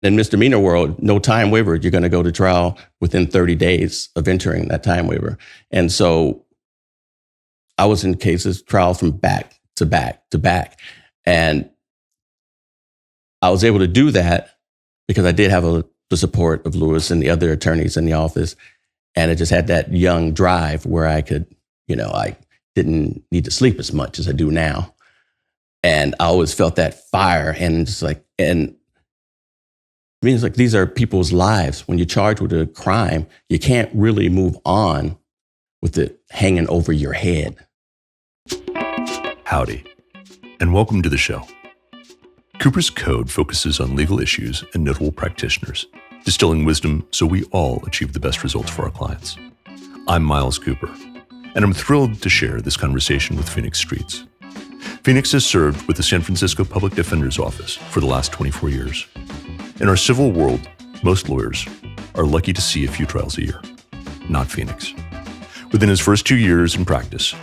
In misdemeanor world, no time waiver. You're going to go to trial within 30 days of entering that time waiver. And so I was in cases, trial from back to back to back. And I was able to do that because I did have the support of Lewis and the other attorneys in the office. And I just had that young drive where I could, I didn't need to sleep as much as I do now. And I always felt that fire and just like, and I mean, it's like these are people's lives. When you're charged with a crime, you can't really move on with it hanging over your head. Howdy, and welcome to the show. Cooper's Code focuses on legal issues and notable practitioners, distilling wisdom so we all achieve the best results for our clients. I'm Miles Cooper, and I'm thrilled to share this conversation with Phoenix Streets. Phoenix has served with the San Francisco Public Defender's Office for the last 24 years. In our civil world, most lawyers are lucky to see a few trials a year, not Phoenix. Within his first 2 years in practice,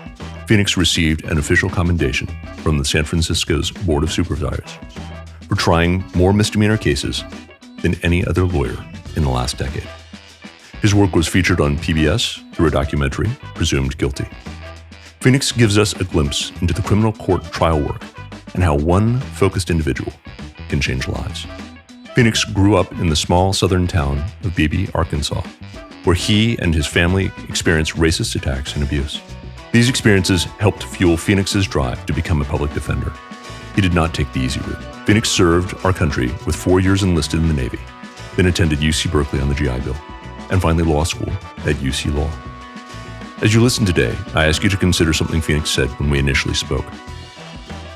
Phoenix received an official commendation from the San Francisco's Board of Supervisors for trying more misdemeanor cases than any other lawyer in the last decade. His work was featured on PBS through a documentary, Presumed Guilty. Phoenix gives us a glimpse into the criminal court trial work and how one focused individual can change lives. Phoenix grew up in the small southern town of Beebe, Arkansas, where he and his family experienced racist attacks and abuse. These experiences helped fuel Phoenix's drive to become a public defender. He did not take the easy route. Phoenix served our country with 4 years enlisted in the Navy, then attended UC Berkeley on the GI Bill, and finally law school at UC Law. As you listen today, I ask you to consider something Phoenix said when we initially spoke.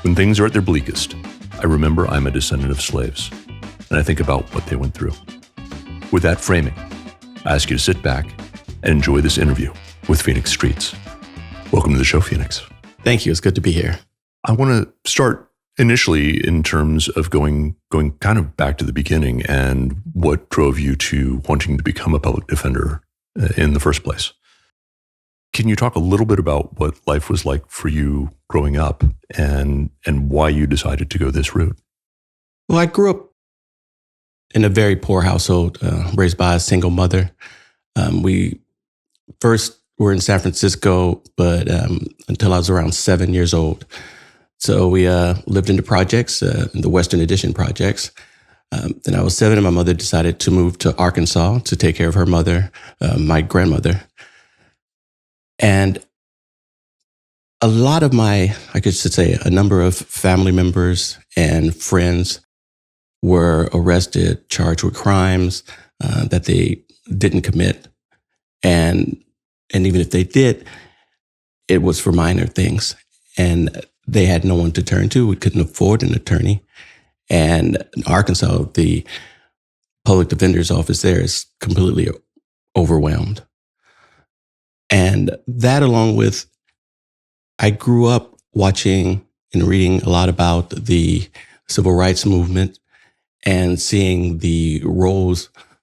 When things are at their bleakest, I remember I'm a descendant of slaves, and I think about what they went through. With that framing, I ask you to sit back and enjoy this interview with Phoenix Streets. Welcome to the show, Phoenix. Thank you. It's good to be here. I want to start initially in terms of going kind of back to the beginning and what drove you to wanting to become a public defender in the first place. Can you talk a little bit about what life was like for you growing up and why you decided to go this route? Well, I grew up in a very poor household, raised by a single mother. We first were in San Francisco, but until I was around 7 years old. So we lived in the projects, in the Western Addition projects. Then I was 7 and my mother decided to move to Arkansas to take care of her mother, my grandmother. And a lot of I should say, a number of family members and friends were arrested, charged with crimes that they didn't commit. And even if they did, it was for minor things. And they had no one to turn to. We couldn't afford an attorney. And in Arkansas, the public defender's office there is completely overwhelmed. And that, along with, I grew up watching and reading a lot about the civil rights movement and seeing the role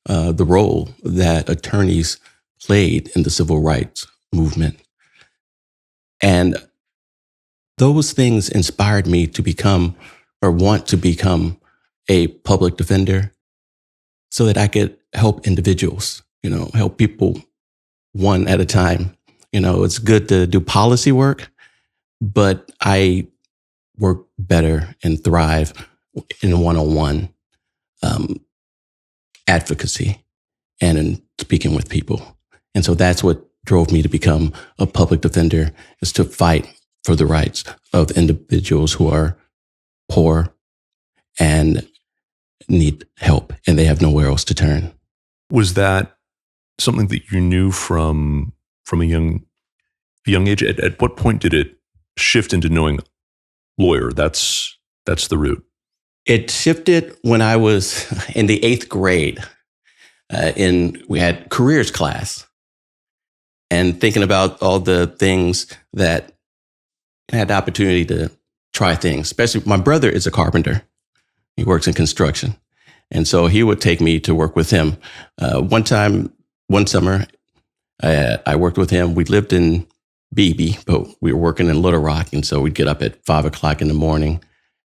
that attorneys played in the civil rights movement. And those things inspired me to become or want to become a public defender so that I could help individuals, help people one at a time. It's good to do policy work, but I work better and thrive in one-on-one advocacy and in speaking with people. And so that's what drove me to become a public defender, is to fight for the rights of individuals who are poor and need help, and they have nowhere else to turn. Was that something that you knew from a young age? At what point did it shift into knowing lawyer? That's the route. It shifted when I was in the 8th grade. We had careers class, and thinking about all the things that I had the opportunity to try things. Especially, my brother is a carpenter. He works in construction, and so he would take me to work with him. One summer, I worked with him. We lived in Beebe, but we were working in Little Rock, and so we'd get up at 5 o'clock in the morning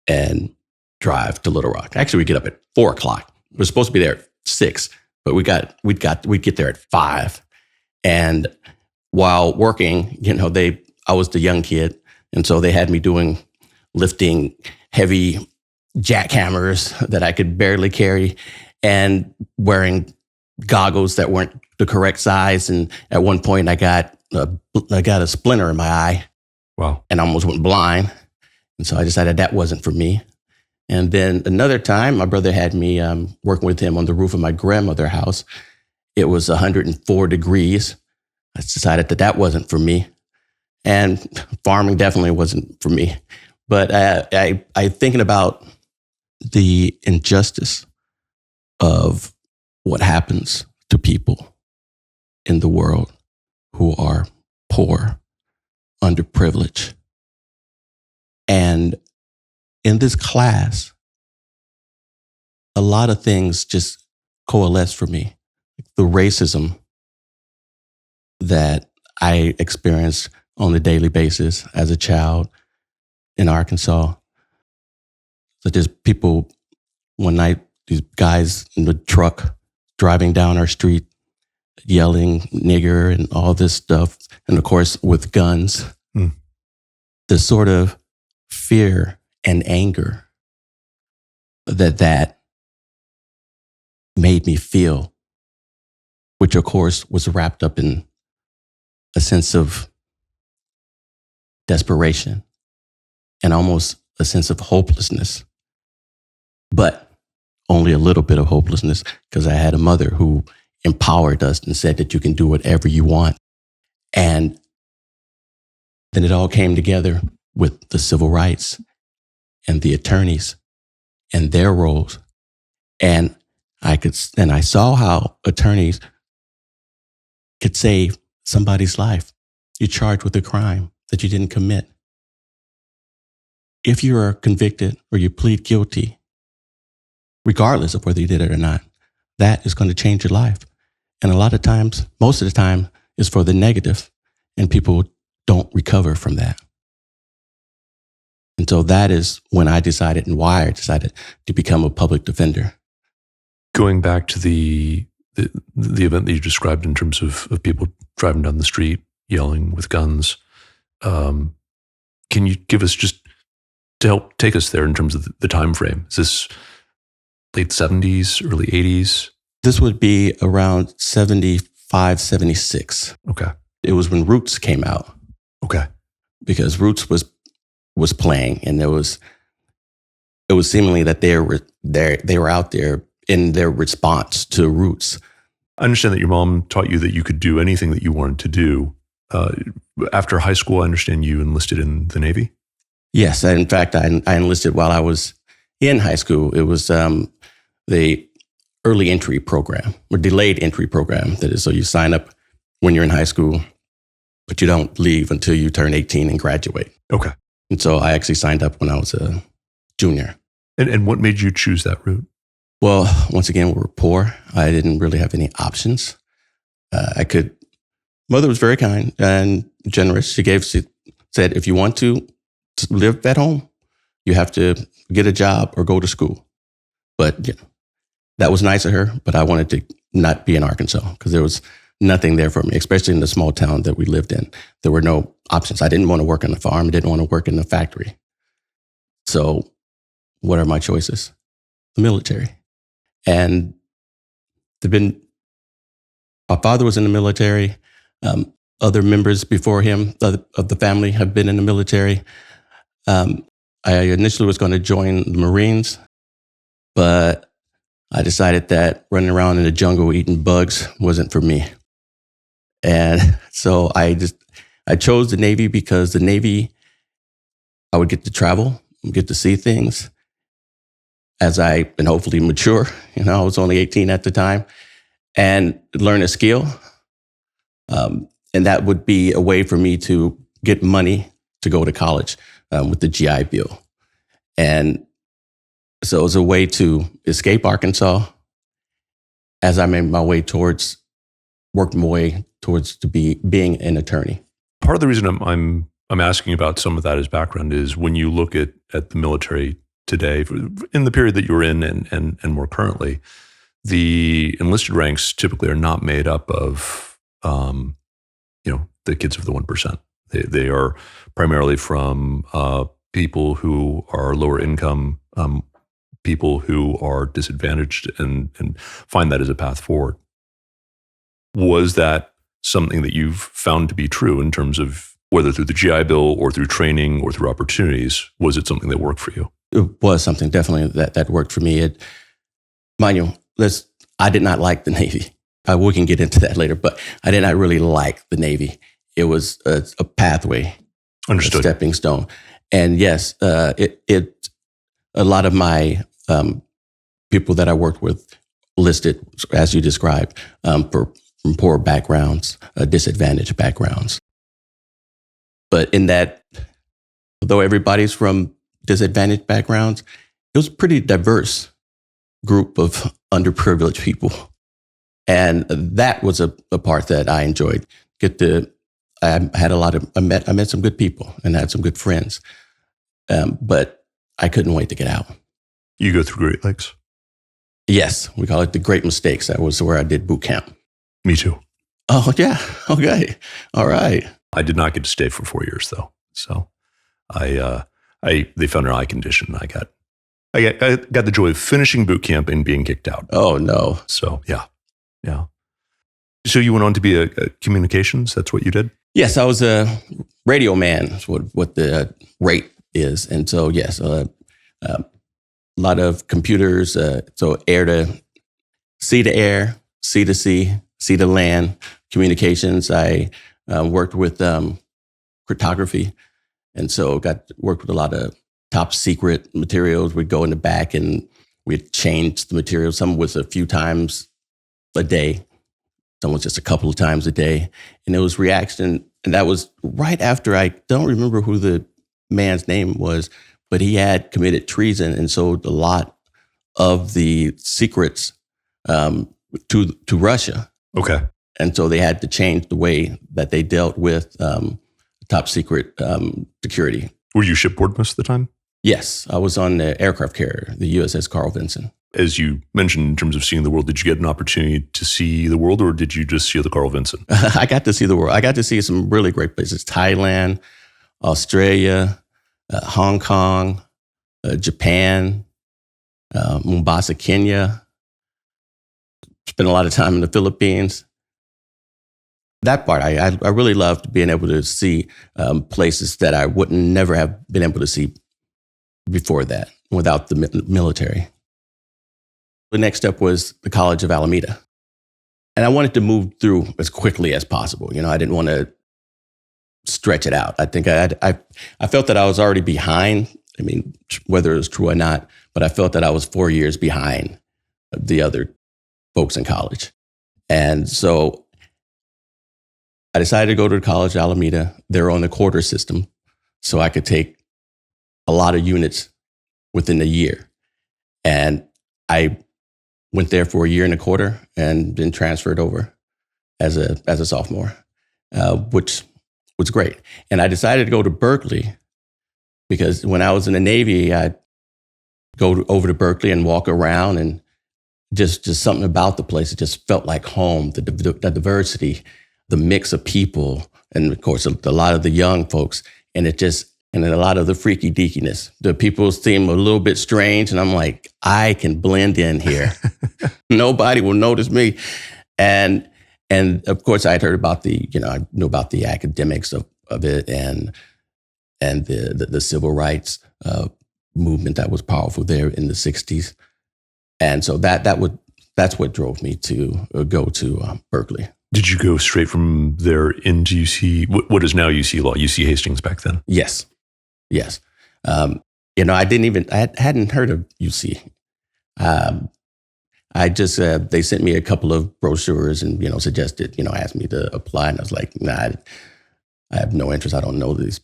and drive to Little Rock. Actually, we'd get up at 4 o'clock, We're supposed to be there at 6, but we'd get there at 5. And while working, I was the young kid. And so they had me lifting heavy jackhammers that I could barely carry and wearing goggles that weren't the correct size. And at one point I got a splinter in my eye. Wow. And almost went blind. And so I decided that wasn't for me. And then another time, my brother had me working with him on the roof of my grandmother's house. It was 104 degrees. I decided that wasn't for me. And farming definitely wasn't for me. But I thinking about the injustice of what happens to people in the world who are poor, underprivileged. And in this class, a lot of things just coalesce for me. The racism that I experienced on a daily basis as a child in Arkansas. So there's people one night, these guys in the truck driving down our street, yelling nigger and all this stuff. And of course, with guns, the sort of fear and anger that made me feel, which of course was wrapped up in a sense of desperation and almost a sense of hopelessness, but only a little bit of hopelessness because I had a mother who empowered us and said that you can do whatever you want. And then it all came together with the civil rights and the attorneys and their roles. And I saw how attorneys could save somebody's life. You're charged with a crime that you didn't commit. If you are convicted or you plead guilty, regardless of whether you did it or not, that is going to change your life. And a lot of times, most of the time, is for the negative, and people don't recover from that. And so that is when I decided and why I decided to become a public defender. Going back to the event that you described in terms of people driving down the street, yelling with guns, can you give us just to help take us there in terms of the time frame? Is this late 70s, early 80s? This would be around 75, 76. Okay. It was when Roots came out. Okay. Because Roots was playing, and it was seemingly that they were out there in their response to Roots. I understand that your mom taught you that you could do anything that you wanted to do. After high school, I understand you enlisted in the Navy? Yes. In fact, I enlisted while I was in high school. It was the early entry program, or delayed entry program. That is, so you sign up when you're in high school, but you don't leave until you turn 18 and graduate. Okay. And so I actually signed up when I was a junior. And what made you choose that route? Well, once again, we were poor. I didn't really have any options. Mother was very kind and generous. She said, if you want to live at home, you have to get a job or go to school. But that was nice of her, but I wanted to not be in Arkansas because there was nothing there for me, especially in the small town that we lived in. There were no options. I didn't want to work on the farm. I didn't want to work in the factory. So what are my choices? The military. And my father was in the military. Other members before him of the family have been in the military. I initially was going to join the Marines, but I decided that running around in the jungle eating bugs wasn't for me. And so I chose the Navy because the Navy, I would get to travel, get to see things as and hopefully mature. I was only 18 at the time, and learn a skill. And that would be a way for me to get money to go to college with the GI Bill. And so it was a way to escape Arkansas as I made my way towards being an attorney. Part of the reason I'm asking about some of that as background is when you look at the military today, in the period that you were in and more currently, the enlisted ranks typically are not made up of, the kids of the 1%. They are primarily from people who are lower income, people who are disadvantaged and find that as a path forward. Was that something that you've found to be true in terms of whether through the GI Bill or through training or through opportunities? Was it something that worked for you? It was something definitely that worked for me. Mind you, I did not like the Navy. We can get into that later, but I did not really like the Navy. It was a pathway, Understood. A stepping stone. And yes, a lot of my people that I worked with listed, as you described, from poor backgrounds, disadvantaged backgrounds. But in that, although everybody's from disadvantaged backgrounds, it was a pretty diverse group of underprivileged people. And that was a part that I enjoyed. I met some good people and had some good friends. But I couldn't wait to get out. You go through Great Lakes? Yes, we call it the Great Mistakes. That was where I did boot camp. Me too. Oh, yeah. Okay. All right. I did not get to stay for 4 years though. So they found an eye condition. I got the joy of finishing boot camp and being kicked out. Oh, no. So yeah. So you went on to be a communications? That's what you did? Yes, I was a radio man, is what the rate is. And so, yes, a lot of computers, so air to air, sea to sea to land communications. I worked with cryptography, and so worked with a lot of top secret materials. We'd go in the back and we'd change the material. Some was a few times a day. Some was just a couple of times a day. And it was reaction. And that was right after, I don't remember who the man's name was, but he had committed treason and sold a lot of the secrets to Russia. Okay. And so they had to change the way that they dealt with top secret security. Were you shipboard most of the time? Yes, I was on the aircraft carrier, the USS Carl Vinson. As you mentioned, in terms of seeing the world, did you get an opportunity to see the world, or did you just see the Carl Vinson? I got to see the world. I got to see some really great places: Thailand, Australia, Hong Kong, Japan, Mombasa, Kenya. Spent a lot of time in the Philippines. That part, I really loved being able to see places that I would never have been able to see before that, without the military. The next step was the College of Alameda. And I wanted to move through as quickly as possible. I didn't want to stretch it out. I think I felt that I was already behind. I mean, whether it was true or not, but I felt that I was 4 years behind the other folks in college. And so I decided to go to the College of Alameda. They're on the quarter system, so I could take a lot of units within a year. And I went there for a year and a quarter and then transferred over as a sophomore, which was great. And I decided to go to Berkeley because when I was in the Navy, I'd go over to Berkeley and walk around, and just something about the place. It just felt like home, the diversity, the mix of people, and of course, a lot of the young folks. And then a lot of the freaky deakiness. The people seem a little bit strange, and I'm like, I can blend in here. Nobody will notice me. And of course, I had heard about I knew about the academics of it and the civil rights movement that was powerful there in the 60s. And so that's what drove me to go to Berkeley. Did you go straight from there into UC, what is now UC Law, UC Hastings back then? Yes. I hadn't heard of UC. I just, they sent me a couple of brochures and, suggested, asked me to apply. And I was like, nah, I have no interest. I don't know this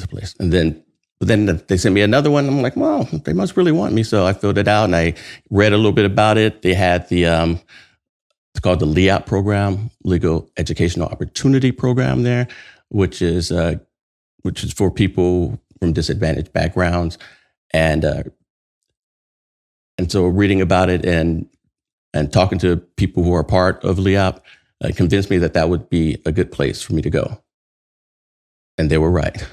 place. And then they sent me another one. I'm like, well, they must really want me. So I filled it out and I read a little bit about it. They had it's called the LEOP program, Legal Educational Opportunity Program there, which is for people from disadvantaged backgrounds. And so reading about it and And talking to people who are part of LEOP convinced me that that would be a good place for me to go. And they were right.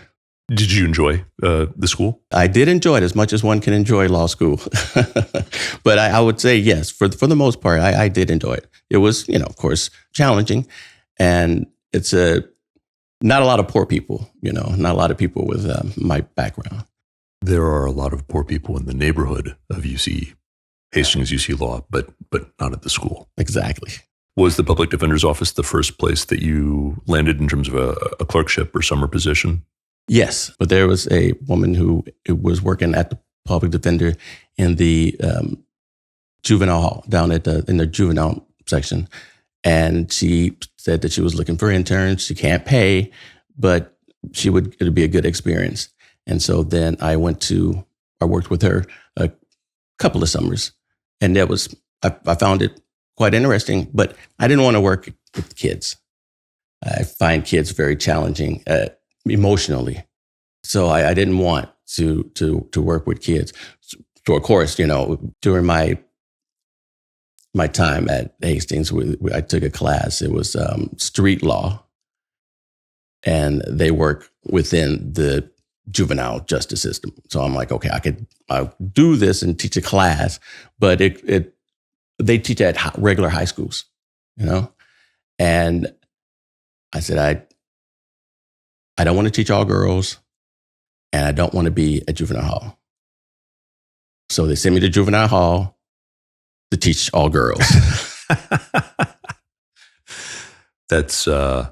Did you enjoy the school? I did enjoy it as much as one can enjoy law school. But I would say, yes, for the most part, I did enjoy it. It was, of course, challenging. And it's not a lot of poor people, not a lot of people with my background. There are a lot of poor people in the neighborhood of Hastings UC Law, but not at the school. Exactly. Was the public defender's office the first place that you landed in terms of a clerkship or summer position? Yes, but there was a woman who was working at the public defender in the juvenile hall down in the juvenile section. And she said that she was looking for interns. She can't pay, but it'd be a good experience. And so then I worked with her a couple of summers. And I found it quite interesting, but I didn't want to work with kids. I find kids very challenging emotionally. So I didn't want to work with kids. So of course, during my time at Hastings, I took a class. It was street law, and they work within the juvenile justice system. So I'm like, okay, I'll do this and teach a class, but they teach at regular high schools, And I said, I don't want to teach all girls, and I don't want to be at juvenile hall. So they sent me to juvenile hall to teach all girls. That's, I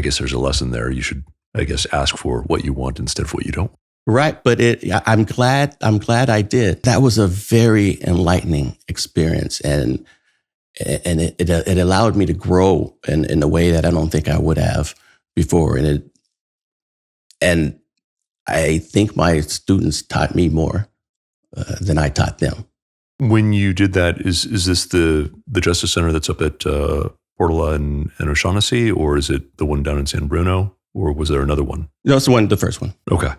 guess there's a lesson there. You should, I guess, ask for what you want instead of what you don't. Right, but I'm glad I did. That was a very enlightening experience, and it allowed me to grow in a way that I don't think I would have before. And I think my students taught me more than I taught them. When you did that, is this the Justice Center that's up at Portola and O'Shaughnessy, or is it the one down in San Bruno, or was there another one? No, it's the first one. Okay.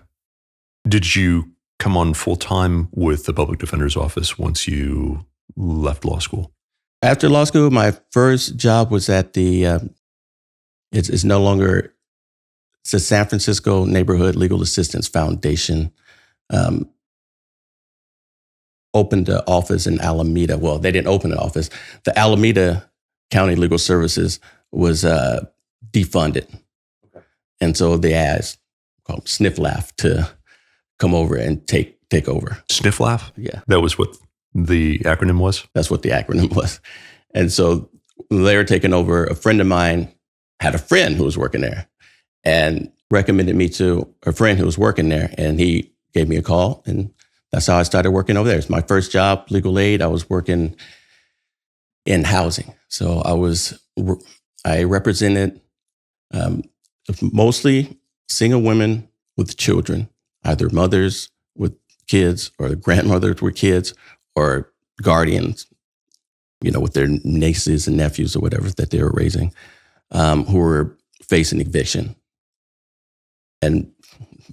Did you come on full time with the public defender's office once you left law school? After law school, my first job was at the, it's no longer, it's the San Francisco Neighborhood Legal Assistance Foundation. Opened an office in Alameda. Well, they didn't open an office. The Alameda County Legal Services was defunded. Okay. And so they asked, called Sniff Laugh, to come over and take over. Sniff Laugh? Yeah. That was what the acronym was? That's what the acronym was. And so they were taking over. A friend of mine had a friend who was working there and recommended me to a friend who was working there. And he gave me a call, and that's how I started working over there. It's my first job, legal aid. I was working in housing. So I represented mostly single women with children, either mothers with kids or grandmothers with kids or guardians, with their nieces and nephews or whatever that they were raising, who were facing eviction. And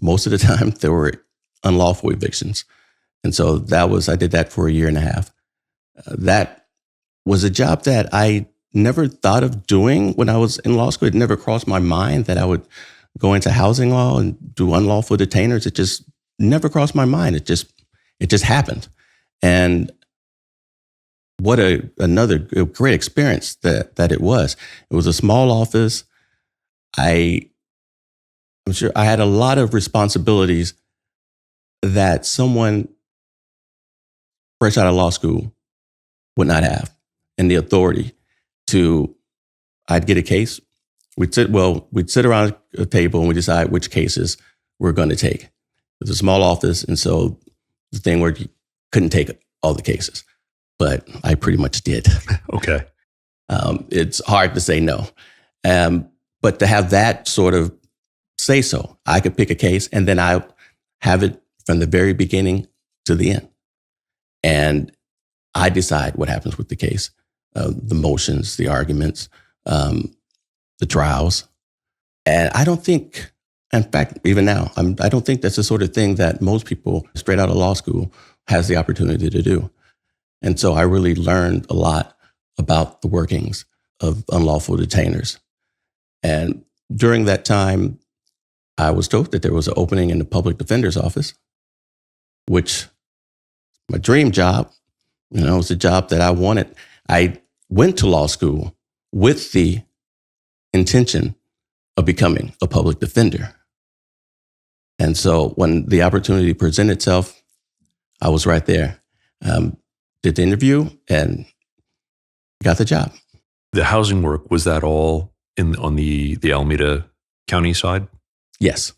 most of the time, there were unlawful evictions. And so I did that for a year and a half. That was a job that I never thought of doing when I was in law school. It never crossed my mind that I would go into housing law and do unlawful detainers. It just never crossed my mind. It just happened. And what another great experience that it was. It was a small office. I'm sure I had a lot of responsibilities that someone fresh out of law school would not have, and the authority I'd get a case. We'd sit around a table and we decide which cases we're going to take. It's a small office, and so the thing where you couldn't take all the cases, but I pretty much did. Okay. It's hard to say no. But to have that sort of say so, I could pick a case and then I have it from the very beginning to the end. And I decide what happens with the case, the motions, the arguments, the trials. And I don't think, in fact, even now, I don't think that's the sort of thing that most people straight out of law school has the opportunity to do. And so I really learned a lot about the workings of unlawful detainers. And during that time, I was told that there was an opening in the public defender's office, which my dream job, it was a job that I wanted. I went to law school with the intention of becoming a public defender. And so when the opportunity presented itself, I was right there. Did the interview and got the job. The housing work, was that all on the Alameda County side? Yes,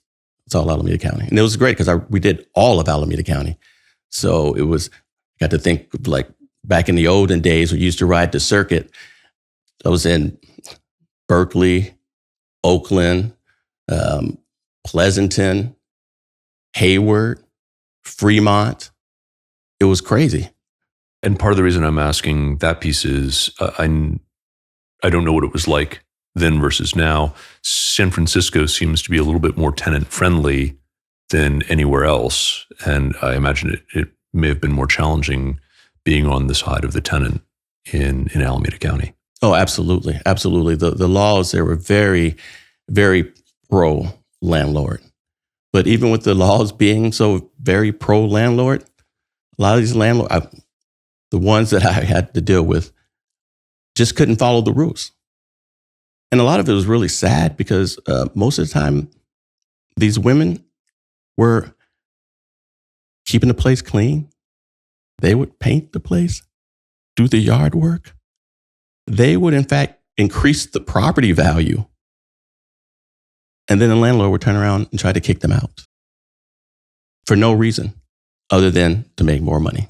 it's all Alameda County. And it was great because we did all of Alameda County. So it was, got to think like back in the olden days, we used to ride the circuit. I was in Berkeley, Oakland, Pleasanton, Hayward, Fremont. It was crazy. And part of the reason I'm asking that piece is I don't know what it was like then versus now. San Francisco seems to be a little bit more tenant friendly than anywhere else. And I imagine it may have been more challenging being on the side of the tenant in Alameda County. Oh, absolutely. Absolutely. The laws there were very, very pro landlord. But even with the laws being so very pro landlord, a lot of these landlords, the ones that I had to deal with, just couldn't follow the rules. And a lot of it was really sad because most of the time, these women were keeping the place clean. They would paint the place, do the yard work. They would, in fact, increase the property value. And then the landlord would turn around and try to kick them out for no reason other than to make more money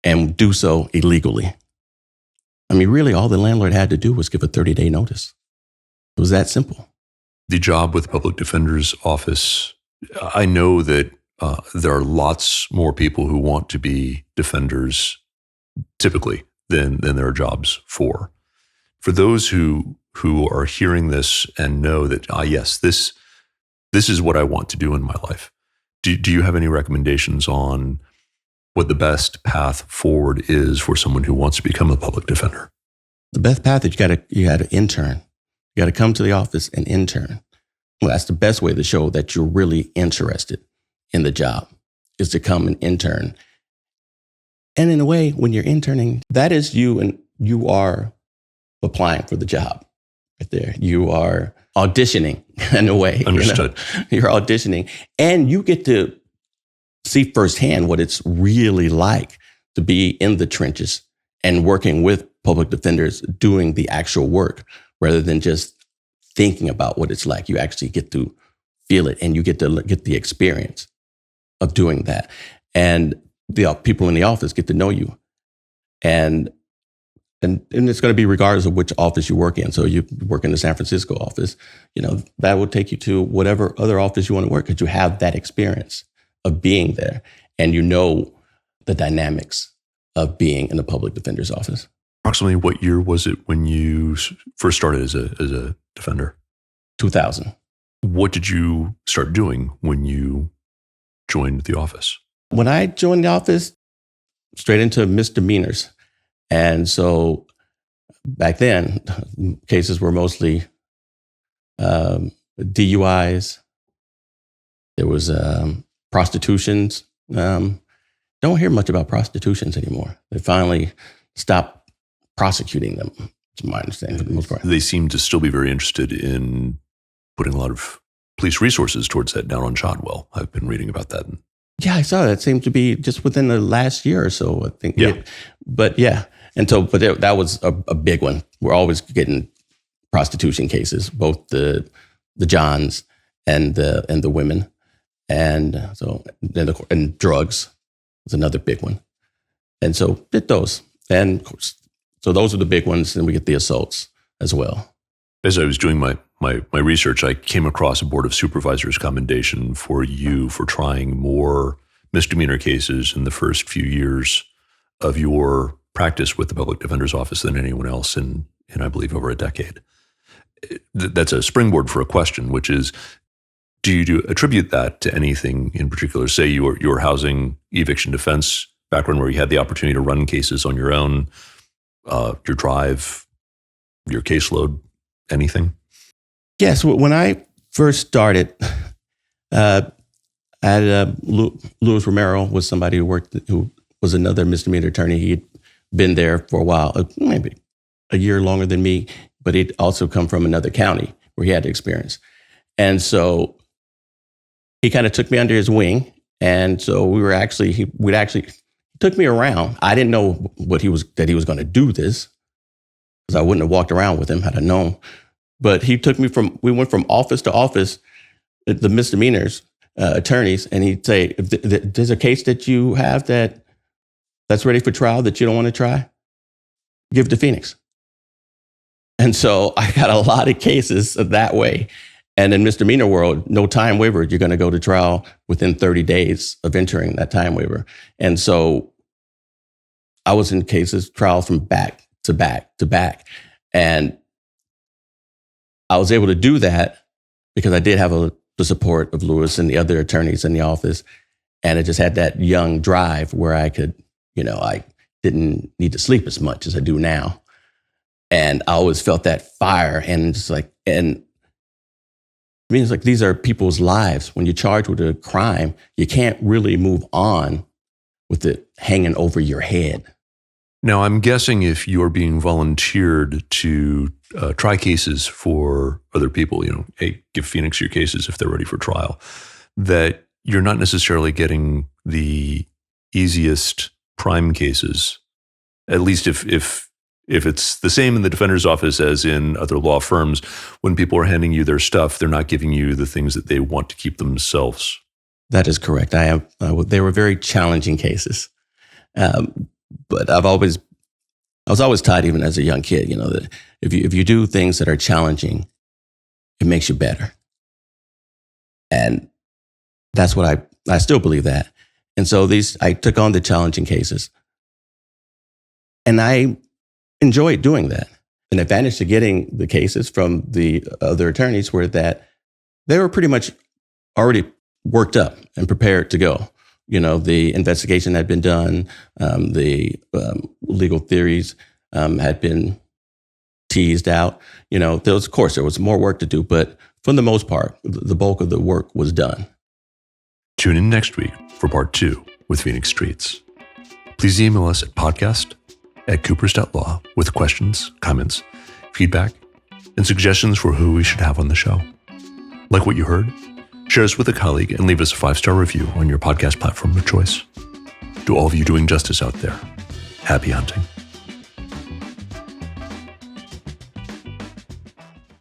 and do so illegally. I mean, really, all the landlord had to do was give a 30-day notice. It was that simple. The job with public defender's office, I know that there are lots more people who want to be defenders typically than there are jobs for. For those who are hearing this and know that, yes, this is what I want to do in my life. Do you have any recommendations on what the best path forward is for someone who wants to become a public defender? The best path is you got to intern. You got to come to the office and intern. Well, that's the best way to show that you're really interested in the job, is to come and intern. And in a way, when you're interning, that is you, and you are applying for the job right there. You are auditioning in a way. Understood. You're auditioning, and you get to see firsthand what it's really like to be in the trenches and working with public defenders doing the actual work rather than just thinking about what it's like. You actually get to feel it, and you get to get the experience of doing that. And the people in the office get to know you. And it's going to be regardless of which office you work in. So you work in the San Francisco office, that will take you to whatever other office you want to work, because you have that experience of being there, and the dynamics of being in the public defender's office. Approximately what year was it when you first started as a defender? 2000. What did you start doing when you joined the office? When I joined the office, straight into misdemeanors. And so back then, cases were mostly DUIs. There was prostitutions. Don't hear much about prostitutions anymore. They finally stopped prosecuting them, to my understanding, for the most part. They seem to still be very interested in putting a lot of police resources towards that down on Shotwell. I've been reading about that. Yeah, I saw that. Seemed to be just within the last year or so, I think. Yeah. But that was a big one. We're always getting prostitution cases, both the Johns and the women. And so and drugs was another big one. And so did those. And of course, so those are the big ones. And we get the assaults as well. As I was doing my research, I came across a Board of Supervisors commendation for you for trying more misdemeanor cases in the first few years of your practice with the Public Defender's Office than anyone else in I believe, over a decade. That's a springboard for a question, which is, do you attribute that to anything in particular? Say your housing eviction defense background where you had the opportunity to run cases on your own, your drive, your caseload, anything? Yes. When I first started, I had Luis Romero was somebody who was another misdemeanor attorney. He'd been there for a while, maybe a year longer than me, but he'd also come from another county where he had experience. And so he kind of took me under his wing. And so he took me around. I didn't know that he was going to do this, because I wouldn't have walked around with him had I known. But he took me we went from office to office, the misdemeanors attorneys, and he'd say, if there's a case that you have that's ready for trial that you don't want to try, give it to Phoenix. And so I got a lot of cases that way. And in misdemeanor world, no time waiver, you're going to go to trial within 30 days of entering that time waiver. And so I was in trials from back to back to back. And I was able to do that because I did have the support of Lewis and the other attorneys in the office. And I just had that young drive where I could, I didn't need to sleep as much as I do now. And I always felt that fire, and it's like, and I mean, it's like, these are people's lives. When you're charged with a crime, you can't really move on with it hanging over your head. Now, I'm guessing if you're being volunteered to try cases for other people, hey, give Phoenix your cases if they're ready for trial, that you're not necessarily getting the easiest prime cases, at least if it's the same in the defender's office as in other law firms. When people are handing you their stuff, they're not giving you the things that they want to keep themselves. That is correct. They were very challenging cases. But I was always taught, even as a young kid, that if you do things that are challenging, it makes you better. And that's what I still believe that. And so I took on the challenging cases, and I enjoyed doing that. An advantage to getting the cases from the other attorneys were that they were pretty much already worked up and prepared to go. The investigation had been done, the legal theories had been teased out. There was more work to do, but for the most part, the bulk of the work was done. Tune in next week for part 2 with Phoenix Streets. Please email us at podcast@coopers.law with questions, comments, feedback, and suggestions for who we should have on the show. Like what you heard? Share us with a colleague and leave us a 5-star review on your podcast platform of choice. To all of you doing justice out there, happy hunting.